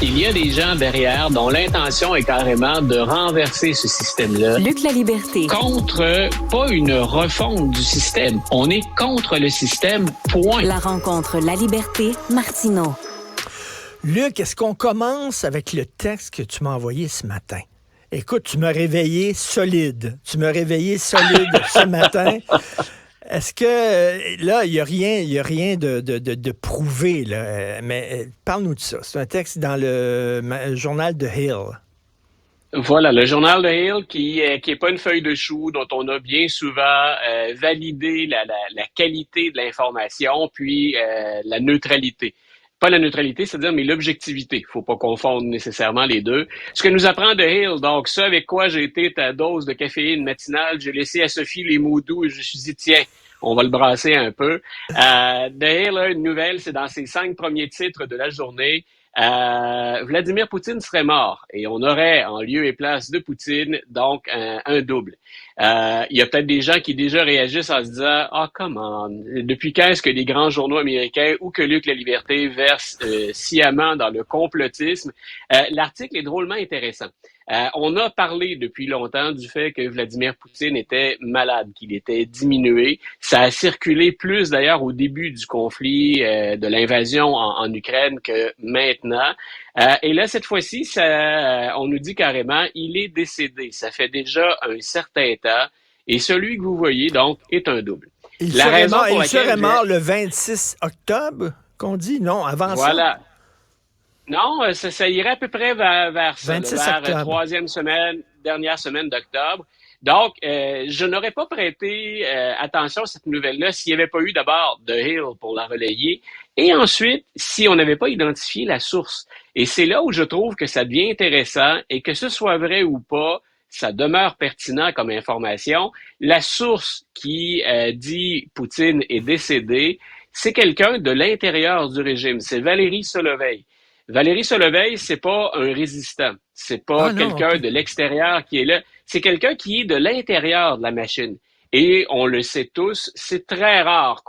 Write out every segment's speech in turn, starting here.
Il y a des gens derrière dont l'intention est carrément de renverser ce système-là. Luc Laliberté. Contre, pas une refonte du système. On est contre le système, point. La rencontre La Liberté-Martineau. Luc, est-ce qu'on commence avec le texte que tu m'as envoyé ce matin? Écoute, tu m'as réveillé solide. Ce matin. Est-ce que là, il y a rien de prouvé, là, mais parle-nous de ça. C'est un texte dans le journal de Hill. Voilà, le journal de Hill qui est pas une feuille de chou dont on a bien souvent validé la qualité de l'information puis la neutralité. Pas la neutralité, c'est-à-dire, mais l'objectivité. Faut pas confondre nécessairement les deux. Ce que nous apprend de Hill, donc, ça avec quoi j'ai été ta dose de caféine matinale, j'ai laissé à Sophie les mots doux et je me suis dit, tiens, on va le brasser un peu. De Hill, là, une nouvelle, c'est dans ses 5 premiers titres de la journée. Vladimir Poutine serait mort et on aurait en lieu et place de Poutine donc un double. Il y a peut-être des gens qui déjà réagissent en se disant « Ah, come on, depuis quand est-ce que les grands journaux américains ou que Luc La Liberté versent sciemment dans le complotisme? » L'article est drôlement intéressant. On a parlé depuis longtemps du fait que Vladimir Poutine était malade, qu'il était diminué. Ça a circulé plus d'ailleurs au début du conflit, de l'invasion en Ukraine que maintenant. Et là, cette fois-ci, on nous dit carrément, il est décédé. Ça fait déjà un certain temps. Et celui que vous voyez, donc, est un double. Il serait mort le 26 octobre, qu'on dit? Non, avant voilà. ça? Non, ça irait à peu près vers ça, vers troisième semaine, dernière semaine d'octobre. Donc, je n'aurais pas prêté attention à cette nouvelle-là s'il n'y avait pas eu d'abord The Hill pour la relayer, et ensuite, si on n'avait pas identifié la source. Et c'est là où je trouve que ça devient intéressant, et que ce soit vrai ou pas, ça demeure pertinent comme information. La source qui dit Poutine est décédé, c'est quelqu'un de l'intérieur du régime, c'est Valérie Solovey. Valérie Solovey, c'est pas un résistant. C'est pas quelqu'un de l'extérieur qui est là. C'est quelqu'un qui est de l'intérieur de la machine. Et on le sait tous, c'est très rare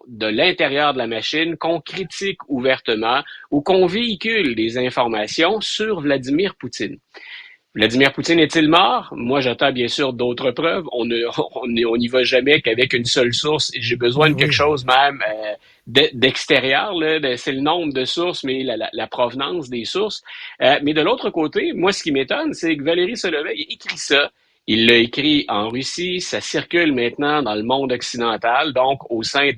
de l'intérieur de la machine, qu'on critique ouvertement ou qu'on véhicule des informations sur Vladimir Poutine. Vladimir Poutine est-il mort? Moi, j'attends bien sûr d'autres preuves. On n'y va jamais qu'avec une seule source. J'ai besoin de quelque chose même d'extérieur. Là. C'est le nombre de sources, mais la provenance des sources. Mais de l'autre côté, moi, ce qui m'étonne, c'est que Valérie Solovey écrit ça. Il l'a écrit en Russie. Ça circule maintenant dans le monde occidental, donc au sein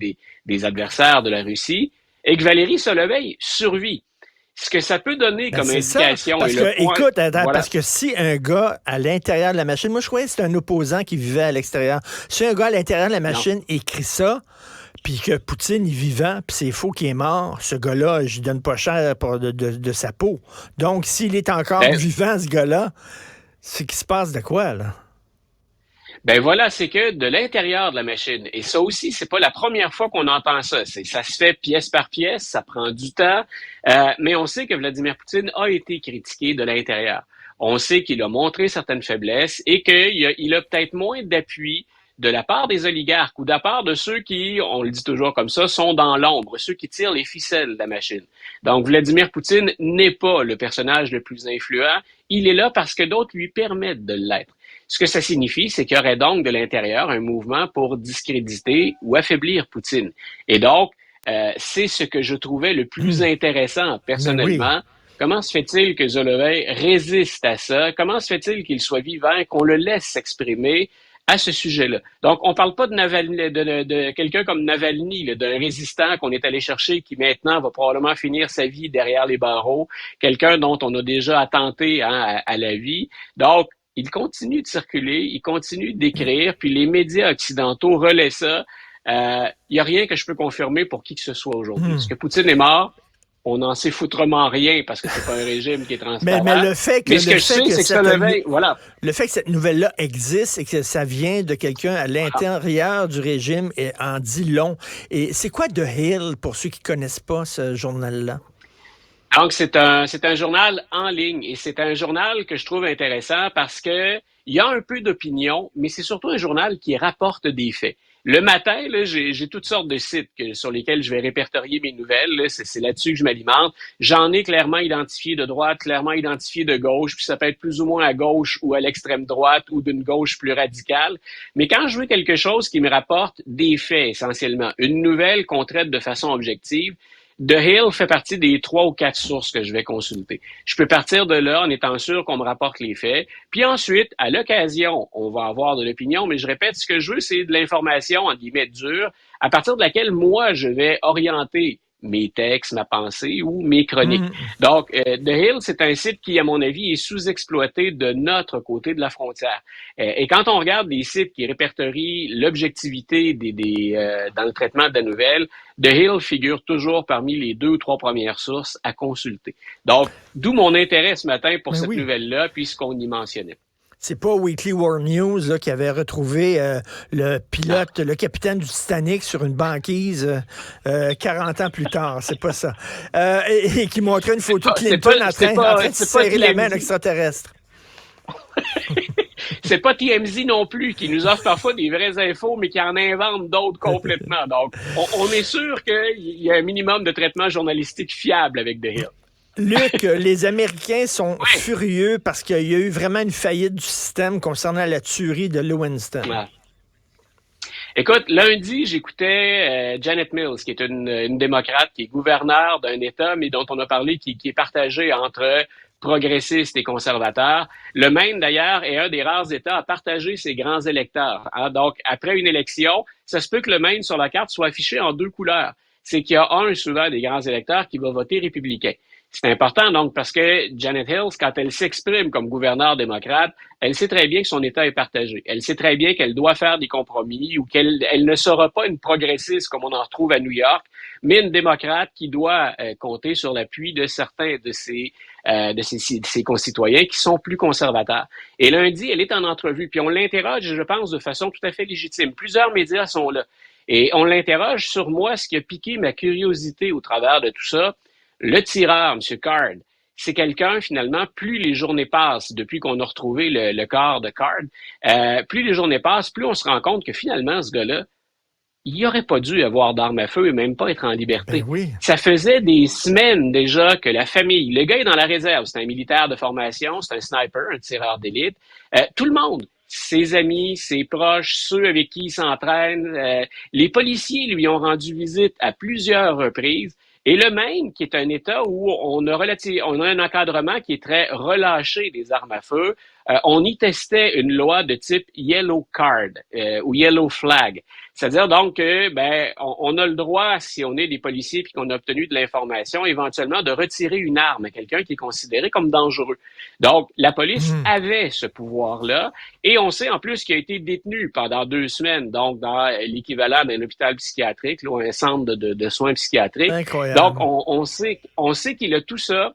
des adversaires de la Russie. Et que Valérie Solovey survit. Ce que ça peut donner comme indication... Parce que, écoute, parce que si un gars à l'intérieur de la machine... Moi, je croyais que c'était un opposant qui vivait à l'extérieur. Si un gars à l'intérieur de la machine écrit ça, puis que Poutine est vivant, puis c'est faux qu'il est mort, ce gars-là, je lui donne pas cher de sa peau. Donc, s'il est encore vivant, ce gars-là, c'est qu'il se passe de quoi, là? Ben voilà, c'est que de l'intérieur de la machine, et ça aussi, c'est pas la première fois qu'on entend ça. Ça se fait pièce par pièce, ça prend du temps, mais on sait que Vladimir Poutine a été critiqué de l'intérieur. On sait qu'il a montré certaines faiblesses et qu'il a peut-être moins d'appui de la part des oligarques ou de la part de ceux qui, on le dit toujours comme ça, sont dans l'ombre, ceux qui tirent les ficelles de la machine. Donc, Vladimir Poutine n'est pas le personnage le plus influent. Il est là parce que d'autres lui permettent de l'être. Ce que ça signifie, c'est qu'il y aurait donc de l'intérieur un mouvement pour discréditer ou affaiblir Poutine. Et donc, c'est ce que je trouvais le plus intéressant personnellement. Comment se fait-il que Solovey résiste à ça? Comment se fait-il qu'il soit vivant et qu'on le laisse s'exprimer à ce sujet-là? Donc, on parle pas de Navalny, de quelqu'un comme Navalny, là, d'un résistant qu'on est allé chercher qui maintenant va probablement finir sa vie derrière les barreaux, quelqu'un dont on a déjà attenté à la vie. Donc, il continue de circuler, il continue d'écrire, puis les médias occidentaux relaient ça. Il n'y a rien que je peux confirmer pour qui que ce soit aujourd'hui. Est-ce que Poutine est mort? On n'en sait foutrement rien parce que c'est pas un régime qui est transparent. Mais le fait que, le fait que cette nouvelle-là existe et que ça vient de quelqu'un à l'intérieur du régime en dit long. Et c'est quoi The Hill pour ceux qui connaissent pas ce journal-là? Donc, c'est un journal en ligne et c'est un journal que je trouve intéressant parce que il y a un peu d'opinion, mais c'est surtout un journal qui rapporte des faits. Le matin, là, j'ai toutes sortes de sites sur lesquels je vais répertorier mes nouvelles. Là. C'est là-dessus que je m'alimente. J'en ai clairement identifié de droite, clairement identifié de gauche, puis ça peut être plus ou moins à gauche ou à l'extrême droite ou d'une gauche plus radicale. Mais quand je veux quelque chose qui me rapporte des faits essentiellement, une nouvelle qu'on traite de façon objective, The Hill fait partie des 3 ou 4 sources que je vais consulter. Je peux partir de là en étant sûr qu'on me rapporte les faits. Puis ensuite, à l'occasion, on va avoir de l'opinion, mais je répète, ce que je veux, c'est de l'information, en guillemets, dure, à partir de laquelle moi, je vais orienter mes textes, ma pensée ou mes chroniques. Donc, The Hill, c'est un site qui, à mon avis, est sous-exploité de notre côté de la frontière. Et quand on regarde des sites qui répertorient l'objectivité dans le traitement de la nouvelle, The Hill figure toujours parmi les 2 ou 3 premières sources à consulter. Donc, d'où mon intérêt ce matin pour cette nouvelle-là, puisqu'on y mentionnait. C'est pas Weekly World News là, qui avait retrouvé le pilote, le capitaine du Titanic sur une banquise 40 ans plus tard. C'est pas ça. Et qui montrait une photo de Clinton en train de serrer la main à l'extraterrestre. C'est pas TMZ non plus qui nous offre parfois des vraies infos, mais qui en invente d'autres complètement. Donc, on est sûr qu'il y a un minimum de traitement journalistique fiable avec The Hill. Luc, les Américains sont furieux parce qu'il y a eu vraiment une faillite du système concernant la tuerie de Lewinston. Ouais. Écoute, lundi, j'écoutais Janet Mills, qui est une démocrate, qui est gouverneure d'un État, mais dont on a parlé, qui est partagé entre progressistes et conservateurs. Le Maine, d'ailleurs, est un des rares États à partager ses grands électeurs. Hein? Donc, après une élection, ça se peut que le Maine, sur la carte, soit affiché en 2 couleurs. C'est qu'il y a souvent des grands électeurs qui va voter républicain. C'est important, donc, parce que Janet Hills, quand elle s'exprime comme gouverneure démocrate, elle sait très bien que son État est partagé. Elle sait très bien qu'elle doit faire des compromis ou qu'elle ne sera pas une progressiste comme on en retrouve à New York, mais une démocrate qui doit compter sur l'appui de certains de ses concitoyens qui sont plus conservateurs. Et lundi, elle est en entrevue, puis on l'interroge, je pense, de façon tout à fait légitime. Plusieurs médias sont là. Et on l'interroge sur moi, ce qui a piqué ma curiosité au travers de tout ça. Le tireur, M. Card, c'est quelqu'un, finalement, plus les journées passent, depuis qu'on a retrouvé le corps de Card, plus les journées passent, plus on se rend compte que finalement, ce gars-là, il n'aurait pas dû avoir d'arme à feu et même pas être en liberté. Ben oui. Ça faisait des semaines déjà que la famille, le gars est dans la réserve, c'est un militaire de formation, c'est un sniper, un tireur d'élite, tout le monde, ses amis, ses proches, ceux avec qui il s'entraîne, les policiers lui ont rendu visite à plusieurs reprises. Et le Maine, qui est un État où on a un encadrement qui est très relâché des armes à feu, on y testait une loi de type Yellow Card ou Yellow Flag. C'est-à-dire donc que on a le droit, si on est des policiers puis qu'on a obtenu de l'information, éventuellement de retirer une arme à quelqu'un qui est considéré comme dangereux. Donc, la police avait ce pouvoir-là et on sait en plus qu'il a été détenu pendant 2 semaines, donc dans l'équivalent d'un hôpital psychiatrique, là, ou un centre de soins psychiatriques. Incroyable. Donc, on sait qu'il a tout ça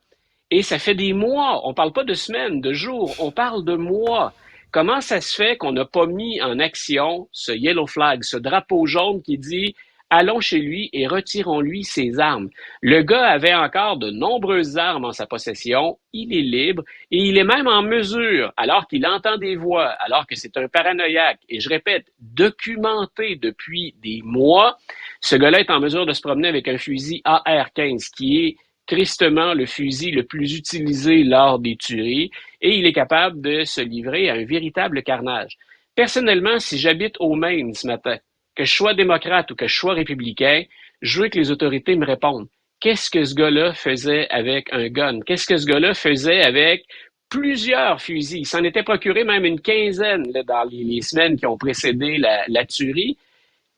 et ça fait des mois. On parle pas de semaines, de jours, on parle de mois. Comment ça se fait qu'on n'a pas mis en action ce yellow flag, ce drapeau jaune qui dit « Allons chez lui et retirons-lui ses armes ». Le gars avait encore de nombreuses armes en sa possession, il est libre et il est même en mesure, alors qu'il entend des voix, alors que c'est un paranoïaque, et je répète, documenté depuis des mois, ce gars-là est en mesure de se promener avec un fusil AR-15 qui est tristement le fusil le plus utilisé lors des tueries, et il est capable de se livrer à un véritable carnage. Personnellement, si j'habite au Maine ce matin, que je sois démocrate ou que je sois républicain, je veux que les autorités me répondent. Qu'est-ce que ce gars-là faisait avec un gun? Qu'est-ce que ce gars-là faisait avec plusieurs fusils? Il s'en était procuré même une quinzaine là, dans les semaines qui ont précédé la tuerie.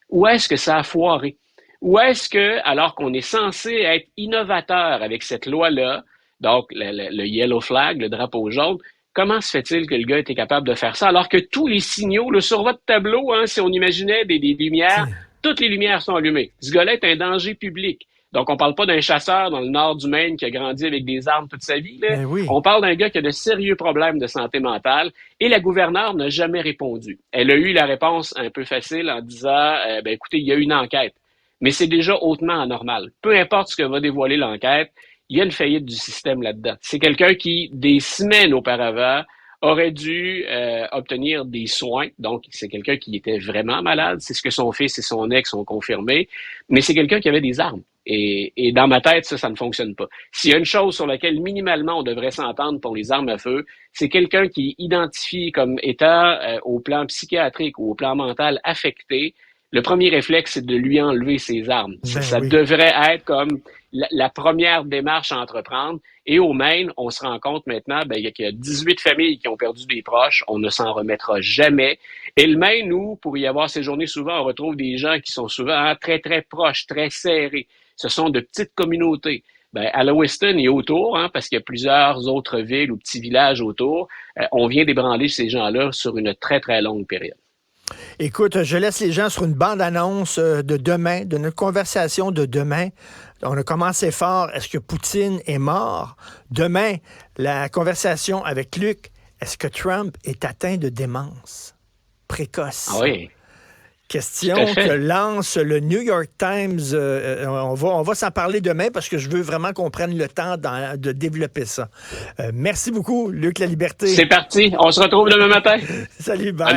Où est-ce que ça a foiré? Ou est-ce que, alors qu'on est censé être innovateur avec cette loi-là, donc le yellow flag, le drapeau jaune, comment se fait-il que le gars était capable de faire ça alors que tous les signaux, là, sur votre tableau, hein, si on imaginait des lumières, toutes les lumières sont allumées. Ce gars-là est un danger public. Donc, on parle pas d'un chasseur dans le nord du Maine qui a grandi avec des armes toute sa vie. Là. Oui. On parle d'un gars qui a de sérieux problèmes de santé mentale et la gouverneure n'a jamais répondu. Elle a eu la réponse un peu facile en disant écoutez, il y a une enquête. Mais c'est déjà hautement anormal. Peu importe ce que va dévoiler l'enquête, il y a une faillite du système là-dedans. C'est quelqu'un qui, des semaines auparavant, aurait dû obtenir des soins. Donc, c'est quelqu'un qui était vraiment malade. C'est ce que son fils et son ex ont confirmé. Mais c'est quelqu'un qui avait des armes. Et dans ma tête, ça ne fonctionne pas. S'il y a une chose sur laquelle minimalement on devrait s'entendre pour les armes à feu, c'est quelqu'un qui est identifié comme étant au plan psychiatrique ou au plan mental affecté. Le premier réflexe, c'est de lui enlever ses armes. Ça oui. devrait être comme la première démarche à entreprendre. Et au Maine, on se rend compte maintenant qu'il y a 18 familles qui ont perdu des proches. On ne s'en remettra jamais. Et le Maine, où, pour y avoir séjourné souvent, on retrouve des gens qui sont souvent très, très proches, très serrés. Ce sont de petites communautés. À Lewiston et autour, parce qu'il y a plusieurs autres villes ou petits villages autour, on vient d'ébranler ces gens-là sur une très, très longue période. Écoute, je laisse les gens sur une bande-annonce de demain, de notre conversation de demain. On a commencé fort. Est-ce que Poutine est mort? Demain, la conversation avec Luc. Est-ce que Trump est atteint de démence précoce? Ah oui. Question que lance le New York Times. On va s'en parler demain parce que je veux vraiment qu'on prenne le temps de développer ça. Merci beaucoup, Luc La Liberté. C'est parti. On se retrouve demain matin. Salut, bye.